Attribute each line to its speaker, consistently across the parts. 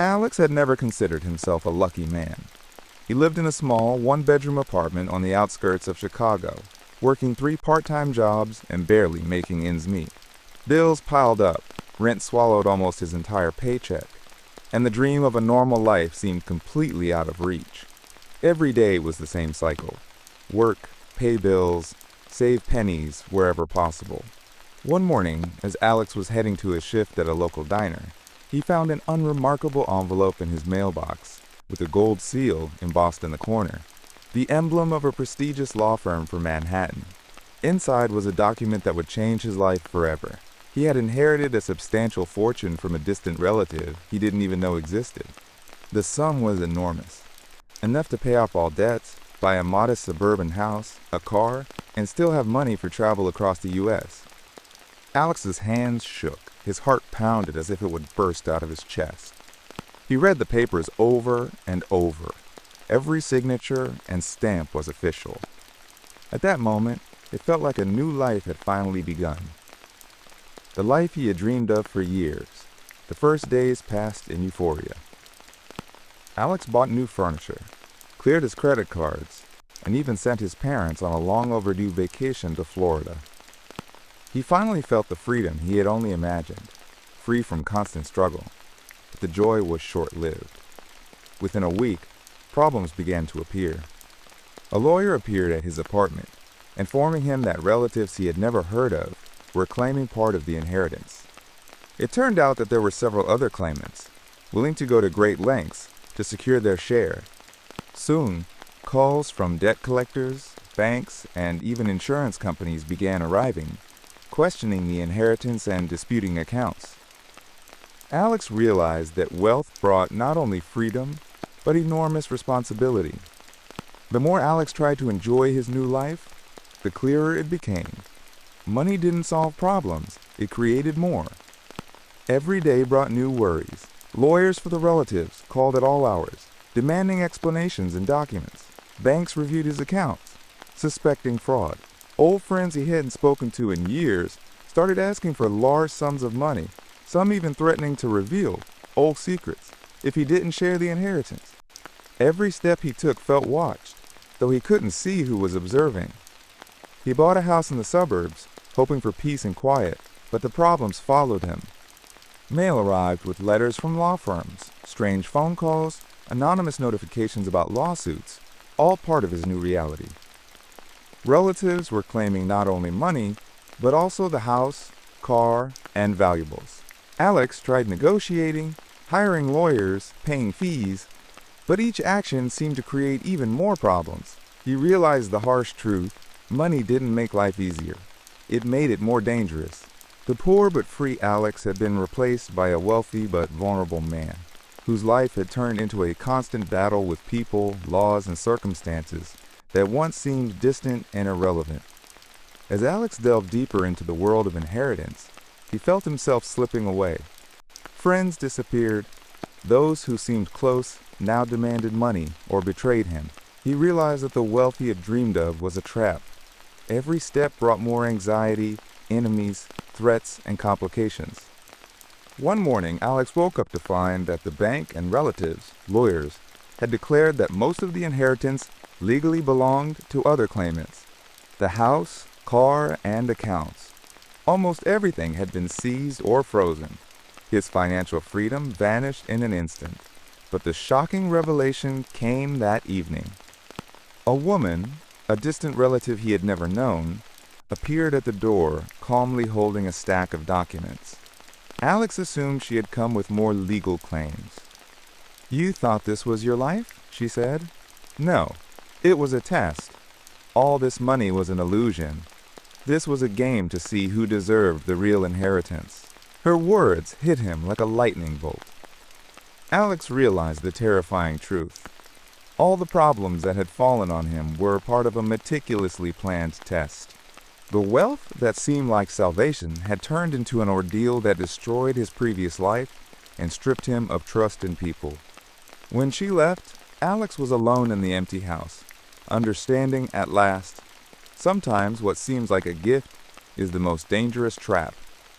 Speaker 1: Alex had never considered himself a lucky man. He lived in a small, one-bedroom apartment on the outskirts of Chicago, working 3 part-time jobs and barely making ends meet. Bills piled up, rent swallowed almost his entire paycheck, and the dream of a normal life seemed completely out of reach. Every day was the same cycle: work, pay bills, save pennies wherever possible. One morning, as Alex was heading to his shift at a local diner, he found an unremarkable envelope in his mailbox with a gold seal embossed in the corner, the emblem of a prestigious law firm from Manhattan. Inside was a document that would change his life forever. He had inherited a substantial fortune from a distant relative he didn't even know existed. The sum was enormous, enough to pay off all debts, buy a modest suburban house, a car, and still have money for travel across the U.S. Alex's hands shook. His heart pounded as if it would burst out of his chest. He read the papers over and over. Every signature and stamp was official. At that moment, it felt like a new life had finally begun. The life he had dreamed of for years. The first days passed in euphoria. Alex bought new furniture, cleared his credit cards, and even sent his parents on a long overdue vacation to Florida. He finally felt the freedom he had only imagined, free from constant struggle. But the joy was short-lived. Within a week, problems began to appear. A lawyer appeared at his apartment, informing him that relatives he had never heard of were claiming part of the inheritance. It turned out that there were several other claimants, willing to go to great lengths to secure their share. Soon, calls from debt collectors, banks, and even insurance companies began arriving, questioning the inheritance and disputing accounts. Alex realized that wealth brought not only freedom, but enormous responsibility. The more Alex tried to enjoy his new life, the clearer it became. Money didn't solve problems, it created more. Every day brought new worries. Lawyers for the relatives called at all hours, demanding explanations and documents. Banks reviewed his accounts, suspecting fraud. Old friends he hadn't spoken to in years started asking for large sums of money, some even threatening to reveal old secrets if he didn't share the inheritance. Every step he took felt watched, though he couldn't see who was observing. He bought a house in the suburbs, hoping for peace and quiet, but the problems followed him. Mail arrived with letters from law firms, strange phone calls, anonymous notifications about lawsuits, all part of his new reality. Relatives were claiming not only money, but also the house, car, and valuables. Alex tried negotiating, hiring lawyers, paying fees, but each action seemed to create even more problems. He realized the harsh truth: money didn't make life easier. It made it more dangerous. The poor but free Alex had been replaced by a wealthy but vulnerable man, whose life had turned into a constant battle with people, laws, and circumstances that once seemed distant and irrelevant. As Alex delved deeper into the world of inheritance, he felt himself slipping away. Friends disappeared. Those who seemed close now demanded money or betrayed him. He realized that the wealth he had dreamed of was a trap. Every step brought more anxiety, enemies, threats, and complications. One morning, Alex woke up to find that the bank and relatives, lawyers, had declared that most of the inheritance legally belonged to other claimants. The house, car, and accounts. Almost everything had been seized or frozen. His financial freedom vanished in an instant. But the shocking revelation came that evening. A woman, a distant relative he had never known, appeared at the door, calmly holding a stack of documents. Alex assumed she had come with more legal claims. "You thought this was your life?" she said. "No, it was a test. All this money was an illusion. This was a game to see who deserved the real inheritance." Her words hit him like a lightning bolt. Alex realized the terrifying truth. All the problems that had fallen on him were part of a meticulously planned test. The wealth that seemed like salvation had turned into an ordeal that destroyed his previous life and stripped him of trust in people. When she left, Alex was alone in the empty house, understanding at last, sometimes what seems like a gift is the most dangerous trap.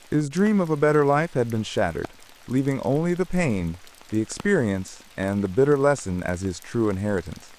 Speaker 1: His dream of a better life had been shattered, leaving only the pain the experience, and the bitter lesson as his true inheritance.